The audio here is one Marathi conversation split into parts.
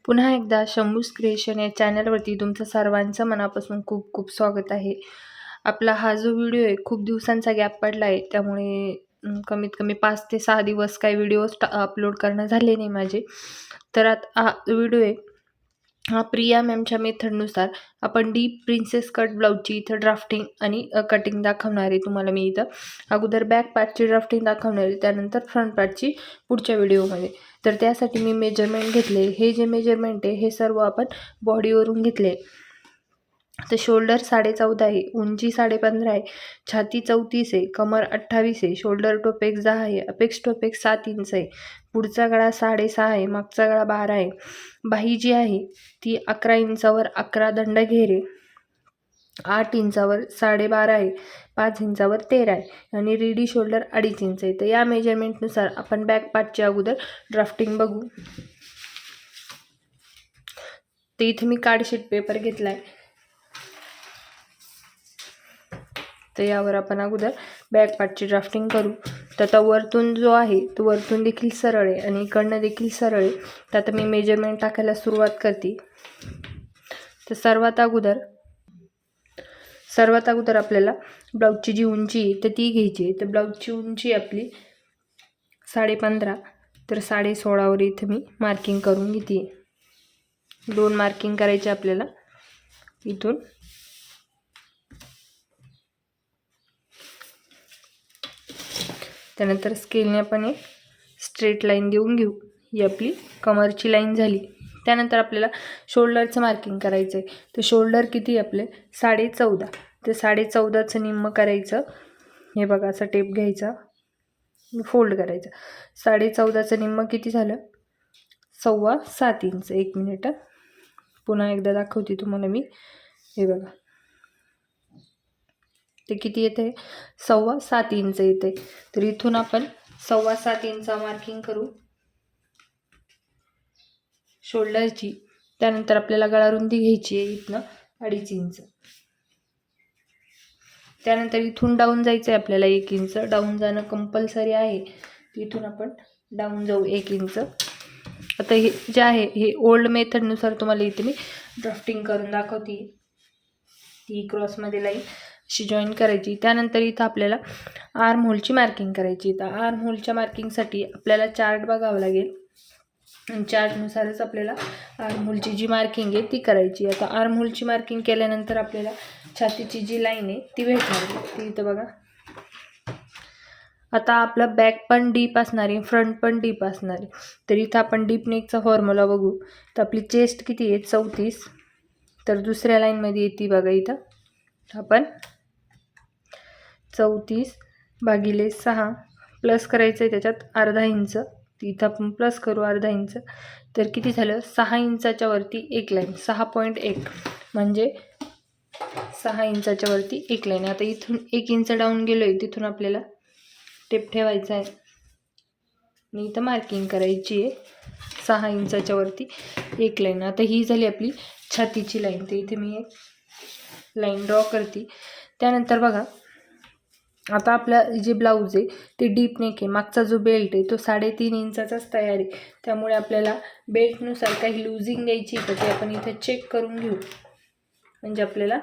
पुन्हा एकदा शंभूज क्रिएशन या चॅनलवरती तुमचं सर्वांचं मनापासून खूप खूप स्वागत आहे. आपला हा जो व्हिडिओ आहे खूप दिवसांचा गॅप पडला आहे, त्यामुळे कमीत कमी 5 ते 6 दिवस काही व्हिडिओज अपलोड करणं झाले नाही माझे. तर आता हा व्हिडिओ आहे हा प्रिया मॅमच्या मेथडनुसार आपण डीप प्रिन्सेस कट ब्लाऊजची इथं ड्राफ्टिंग आणि कटिंग दाखवणार आहे तुम्हाला मी इथं. अगोदर बॅक पार्टची ड्राफ्टिंग दाखवणार आहे, त्यानंतर फ्रंट पार्टची पुढच्या व्हिडिओमध्ये. तर त्यासाठी मी मेजरमेंट घेतले. हे जे मेजरमेंट आहे हे सर्व आपण बॉडीवरून घेतले. तर शोल्डर 14.5 आहे, उंची 15.5 आहे, छाती 34 आहे, कमर 28 आहे, शोल्डर टोपेक्स 10 आहे, अपेक्स टोपेक्स 7 इंच आहे, पुढचा गळा 6.5 आहे, मागचा गळा 12 आहे. बाही जी आहे ती 11 इंचावर 11 दंड घेरे, 8 इंचावर 12.5 आहे, 5 इंचावर 13 आहे आणि रेडी शोल्डर 2.5 इंच आहे. तर या मेजरमेंटनुसार आपण बॅक पार्टची अगोदर ड्राफ्टिंग बघू. तर इथे मी कार्डशीट पेपर घेतला आहे. तर यावर आपण अगोदर बॅक पार्टची ड्राफ्टिंग करू. तर आता वरतून जो आहे तो वरतून देखील सरळ आहे आणि इकडनं देखील सरळ आहे. तर आता मी मेजरमेंट टाकायला सुरुवात करते. तर सर्वात अगोदर आपल्याला ब्लाऊजची जी उंची आहे तर ती घ्यायची आहे. तर ब्लाऊजची उंची आपली 15.5, तर 16.5वर इथे मी मार्किंग करून घेते. 2 मार्किंग करायचे आपल्याला इथून. त्यानंतर स्केलने आपण एक स्ट्रेट लाईन देऊन घेऊ. ही आपली कमरची लाईन झाली. त्यानंतर आपल्याला शोल्डरचं मार्किंग करायचं आहे. तर शोल्डर किती आपले 14.5, तर 14.5चं निम्म करायचं. हे बघा असा टेप घ्यायचा, फोल्ड करायचा. 14.5चं निम्म किती झालं 7.25 इंच. 1 मिनिट पुन्हा एकदा दाखवते तुम्हाला मी. हे बघा ते किती येते 7.25 इंच येते. तर इथून आपण 7.25 इंच मार्किंग करू शोल्डरची. त्यानंतर आपल्याला गळा रुंदी घ्यायची आहे इथनं 2.5 इंच. त्यानंतर इथून डाऊन जायचं आहे आपल्याला 1 इंच. डाऊन जाणं कंपल्सरी आहे. इथून आपण डाऊन जाऊ 1 इंच. आता हे जे आहे हे ओल्ड मेथडनुसार तुम्हाला इथे मी ड्राफ्टिंग करून दाखवते. ती क्रॉसमध्ये लाईन अशी जॉईन करायची. त्यानंतर इथं आपल्याला आर्म होलची मार्किंग करायची. तर आर्म होलच्या मार्किंगसाठी आपल्याला चार्ट बघावं लागेल आणि चार्टनुसारच आपल्याला आर्म होलची जी मार्किंग आहे ती करायची. आता आर्म होलची मार्किंग केल्यानंतर आपल्याला छातीची जी लाईन आहे ती भेटणार. ती इथं बघा. आता आपलं बॅक पण डीप असणार आहे, फ्रंट पण डीप असणार आहे. तर इथं आपण डीप नेकचा फॉर्म्युला बघू. तर आपली चेस्ट किती आहे 34, तर दुसऱ्या लाईनमध्ये येते बघा. इथं आपण 34/6 प्लस करायचं आहे, त्याच्यात अर्धा इंच. इथं आपण प्लस करू अर्धा इंच. तर किती झालं 6 इंचाच्या वरती एक लाईन, 6.1 म्हणजे 6 इंचाच्या वरती एक लाईन. आता इथून 1 इंच डाऊन गेलो आहे, तिथून आपल्याला टेप ठेवायचा आहे आणि इथं मार्किंग करायची आहे 6 इंचाच्या वरती एक लाईन. आता ही झाली आपली छातीची लाईन. तर इथे मी एक लाईन ड्रॉ करते. त्यानंतर बघा आता आपलं जे ब्लाऊज आहे ते डीप नेक आहे. मागचा जो बेल्ट आहे तो 3.5 इंचाचाच तयार आहे. त्यामुळे आपल्याला बेल्टनुसार काही लुझिंग द्यायची तर ते आपण इथे चेक करून घेऊ. म्हणजे आपल्याला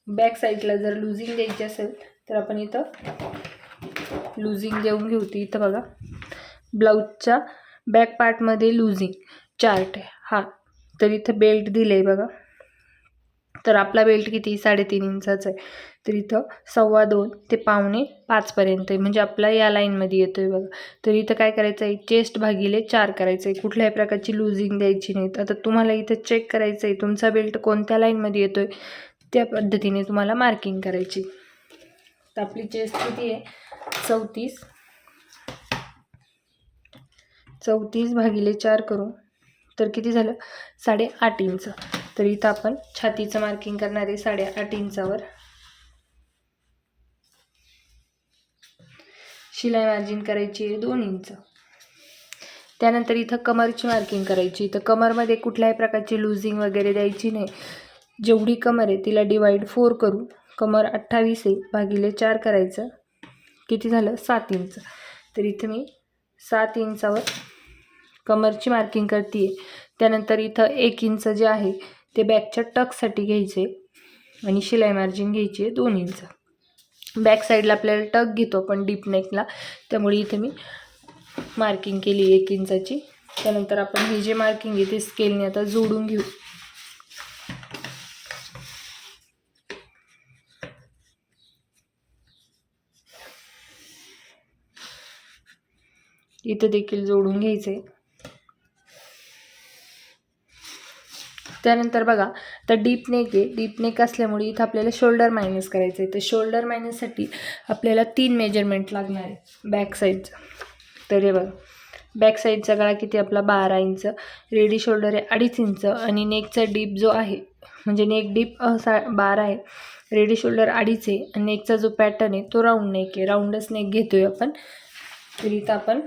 बॅक साईडला जर लुझिंग द्यायची असेल तर आपण इथं लुझिंग देऊन घेऊ. ती इथं बघा ब्लाऊजच्या बॅक पार्टमध्ये लुझिंग चार्ट हा. तर इथं बेल्ट दिलं आहे बघा. तर आपला बेल्ट किती 3.5 इंचाचा आहे. तर इथं 2.25 ते 4.25 पर्यंत आहे, म्हणजे आपला या लाईनमध्ये येतो आहे बघा. तर इथं काय करायचं आहे चेस्ट भागिले 4 करायचं आहे. कुठल्याही प्रकारची लुझिंग द्यायची नाही. आता तुम्हाला इथं चेक करायचं आहे तुमचा बेल्ट कोणत्या लाईनमध्ये येतो आहे, त्या पद्धतीने तुम्हाला मार्किंग करायची. तर आपली चेस्ट किती आहे 34/4 करू. तर किती झालं 8.5 इंच. तर इथं आपण छातीचं मार्किंग करणार आहे 8.5 इंचावर. शिलाई मार्जिन करायची आहे 2 इंच. त्यानंतर इथं कमरची मार्किंग करायची. तर कमरमध्ये कुठल्याही प्रकारची लुझिंग वगैरे द्यायची नाही. जेवढी कमर आहे तिला डिवाइड 4 करू. कमर 28 आहे भागिले 4 करायचं. किती झालं 7 इंच. तर इथं मी 7 इंचावर कमरची मार्किंग करते आहे. त्यानंतर इथं 1 इंच जे आहे ते बॅकच्या टक्ससाठी घ्यायचे आणि शिलाई मार्जिन घ्यायची 2 इंच. बॅक साईडला आपल्याला टक घेतो आपण डीप नेकला, त्यामुळे इथे मी मार्किंग केली 1 इंचाची. त्यानंतर आपण हे जे मार्किंग आहे ते स्केलने आता जोडून घेऊ. इथं देखील जोडून घ्यायचे. त्यानंतर बघा आता डीप नेक आहे, डीप नेक असल्यामुळे इथं आपल्याला शोल्डर मायनस करायचं आहे. तर शोल्डर मायनससाठी आपल्याला 3 मेजरमेंट लागणार आहे बॅक साईडचं. तर हे बघा, बॅक साईडचा गळा किती आपला 12 इंच, रेडी शोल्डर आहे 2.5 इंच आणि नेकचा डीप जो आहे म्हणजे नेक डीप 12 आहे, रेडी शोल्डर 2.5 आहे आणि नेकचा जो पॅटर्न आहे तो राऊंड नेक आहे, राऊंडच नेक घेतोय आपण. तर इथं आपण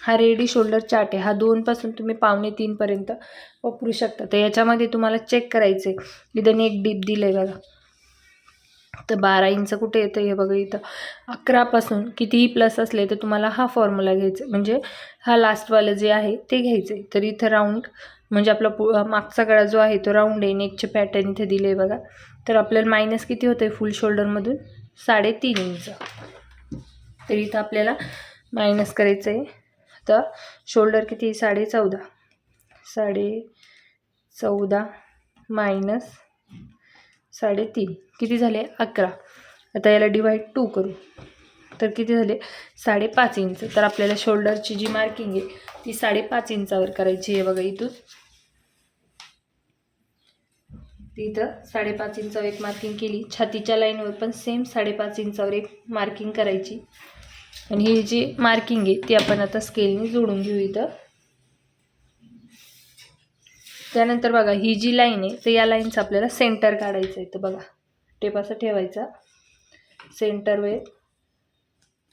हा रेडी शोल्डर चार्ट आहे, हा 2 पासून तुम्ही 2.25 पर्यंत वापरू शकता. तर याच्यामध्ये तुम्हाला चेक करायचं आहे इथं नेक डीप दिलं आहे बघा. तर 12 इंच कुठे येतं हे बघा, इथं 11 पासून कितीही प्लस असले तर तुम्हाला हा फॉर्म्युला घ्यायचा, म्हणजे हा लास्टवालं जे आहे ते घ्यायचं आहे. तर इथं राऊंड म्हणजे आपला मागचा गळा जो आहे तो राऊंड आहे, नेकचे पॅटर्न इथे दिले आहे बघा. तर आपल्याला मायनस किती होतं आहे फुल शोल्डरमधून 3.5 इंच. तर इथं आपल्याला मायनस करायचं आहे. तर शोल्डर किती 14.5, 14.5 मायनस 3.5 किती झाले 11. आता याला डिवाइड 2 करू तर किती झाले 5.5 इंच. तर आपल्याला शोल्डरची जी मार्किंग आहे ती 5.5 इंचावर करायची आहे बघा. इथं 5.5 इंचावर एक मार्किंग केली. छातीच्या लाईनवर पण सेम 5.5 इंचावर एक मार्किंग करायची आणि ही जी मार्किंग आहे ती आपण आता स्केलने जोडून घेऊ इथं. त्यानंतर बघा ही जी लाईन आहे तर या लाईनचं आपल्याला सेंटर काढायचं आहे. तर बघा टेप असं ठेवायचा, सेंटर वे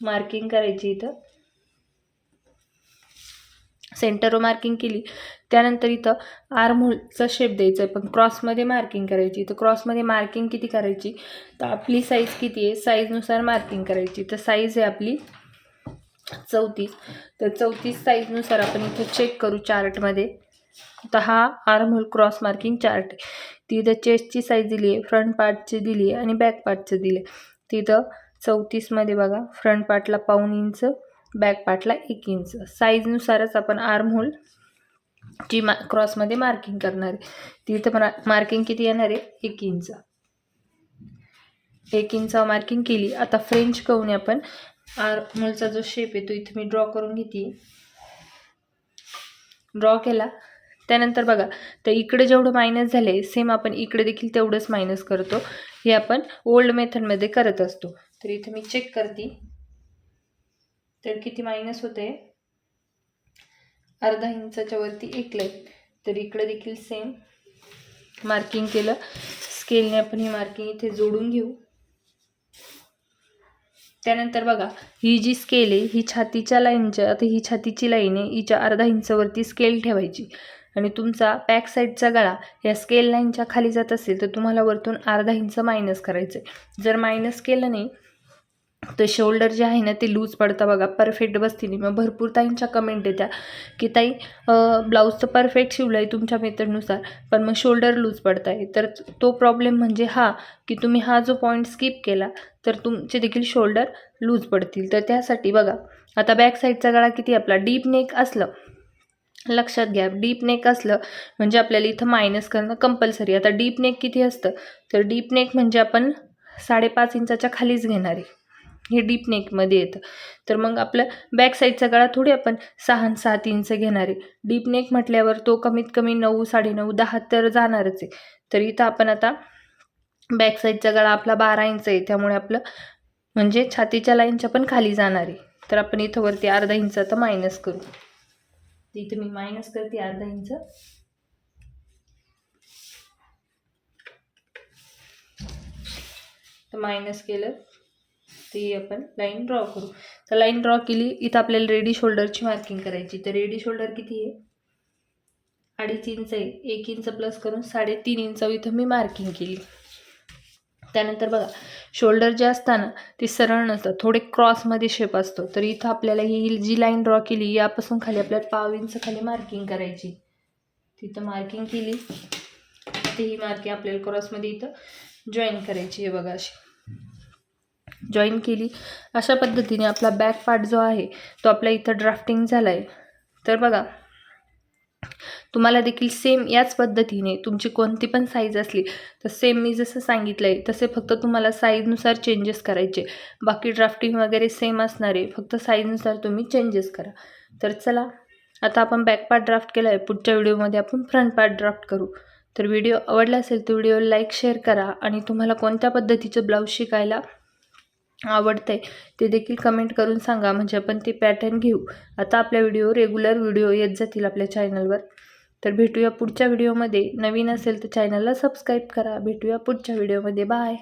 मार्किंग करायची. इथं सेंटरवर मार्किंग केली. त्यानंतर इथं आर्महोलचा शेप द्यायचा आहे, पण क्रॉसमध्ये मार्किंग करायची. तर क्रॉसमध्ये मार्किंग किती करायची, तर आपली साईज किती आहे साईजनुसार मार्किंग करायची. तर साईज आहे आपली 34. तर 34 साईजनुसार आपण इथं चेक करू चार्टमध्ये. तर हा आर्महोल क्रॉस मार्किंग चार्ट आहे. तिथं चेस्टची साईज दिली आहे, फ्रंट पार्टची दिली आहे आणि बॅक पार्टचं दिले. तिथं 34मध्ये बघा फ्रंट पार्टला 1.25 इंच, बॅक पार्टला 1 इंच. साईजनुसारच आपण आर्महोल जी क्रॉसमध्ये मार्किंग करणार आहे. तिथं मार्किंग किती येणार आहे 1 इंच. 1 इंचावर मार्किंग केली. आता फ्रेंच कवने आपण आर्महोलचा जो शेप आहे तो इथे मी ड्रॉ करून घेते. ड्रॉ केला. त्यानंतर बघा तर इकडे जेवढं मायनस झाले सेम आपण इकडे देखील तेवढंच मायनस करतो. हे आपण ओल्ड मेथडमध्ये करत असतो. तर इथे मी चेक करते तर किती मायनस होते, 0.5 इंचाच्या वरती 1 लाईन. तर इकडे देखील सेम मार्किंग केलं. स्केलने आपण ही मार्किंग इथे जोडून घेऊ. त्यानंतर बघा ही जी स्केल आहे ही छातीच्या लाईनच्या, आता ही छातीची लाईन आहे, हिच्या 0.5 इंचावरती स्केल ठेवायची आणि तुमचा बॅक साईडचा गळा या स्केल लाईनच्या खाली जात असेल तर तुम्हाला वरतून 0.5 इंच मायनस करायचं आहे. जर मायनस केलं नाही तर शोल्डर जे आहे ना ते लूज पडतं बघा, परफेक्ट बसते नाही. मग भरपूर ताईंच्या कमेंट येत्या की ताई ब्लाऊज तर परफेक्ट शिवलं आहे तुमच्या मेथडनुसार, पण मग शोल्डर लूज पडत आहे. तर तो प्रॉब्लेम म्हणजे हा की तुम्ही हा जो पॉईंट स्किप केला तर तुमचे देखील शोल्डर लूज पडतील. तर त्यासाठी बघा आता बॅक साईडचा गळा किती आपला डीप नेक असलं, लक्षात घ्या डीप नेक असलं म्हणजे आपल्याला इथं मायनस करणं कंपल्सरी. आता डीप नेक किती असतं, तर डीप नेक म्हणजे आपण 5.5 इंचाच्या खालीच घेणार आहे, हे डीप नेकमध्ये येतं. तर मग आपलं बॅक साईडचा गळा थोडी आपण 6-7 इंच घेणार आहे. डीप नेक म्हटल्यावर तो कमीत कमी 9, 9.5, 10 तर जाणारच आहे. तर इथं आपण आता बॅक साईडचा गळा आपला 12 इंच आहे, त्यामुळे आपलं म्हणजे छातीच्या लाईनच्या पण खाली जाणार आहे. तर आपण इथं वरती 0.5 इंच आता मायनस करू. इथं मी मायनस करते 0.5 इंच. तर मायनस केलं ती आपण लाईन ड्रॉ करू. तर लाईन ड्रॉ केली. इथं आपल्याला रेडी शोल्डरची मार्किंग करायची. तर रेडी शोल्डर किती आहे 2.5 इंच आहे, 1 इंच प्लस करून 3.5 इंच इथं मी मार्किंग केली. त्यानंतर बघा शोल्डर जे असताना ते सरळ नसतं, थोडे क्रॉसमध्ये शेप असतो. तर इथं आपल्याला ही जी लाईन ड्रॉ केली यापासून खाली आपल्याला 0.5 इंच खाली मार्किंग करायची. तिथं मार्किंग केली. आता ही मार्किंग आपल्याला क्रॉसमध्ये इथं जॉईन करायची आहे बघा. अशी जॉईन केली. अशा पद्धतीने आपला बॅक पार्ट जो आहे तो आपला इथं ड्राफ्टिंग झाला आहे. तर बघा तुम्हाला देखील सेम याच पद्धतीने तुमची कोणती पण साईज असली तर सेम मी जसं सांगितलं आहे तसे फक्त तुम्हाला साईजनुसार चेंजेस करायचे. बाकी ड्राफ्टिंग वगैरे सेम असणार आहे, फक्त साईजनुसार तुम्ही चेंजेस करा. तर चला आता आपण बॅक पार्ट ड्राफ्ट केला आहे. पुढच्या व्हिडिओमध्ये आपण फ्रंट पार्ट ड्राफ्ट करू. तर व्हिडिओ आवडला असेल तर व्हिडिओ लाईक शेअर करा आणि तुम्हाला कोणत्या पद्धतीचं ब्लाऊज शिकायला आवडतंय ते देखील कमेंट करून सांगा, म्हणजे आपण ते पॅटर्न घेऊ. आता आपल्या रेग्युलर व्हिडिओ येत जातील आपल्या चॅनलवर. तर भेटूया पुढच्या व्हिडिओमध्ये. नवीन असेल तर चॅनलला सबस्क्राईब करा. भेटूया पुढच्या व्हिडिओमध्ये. बाय.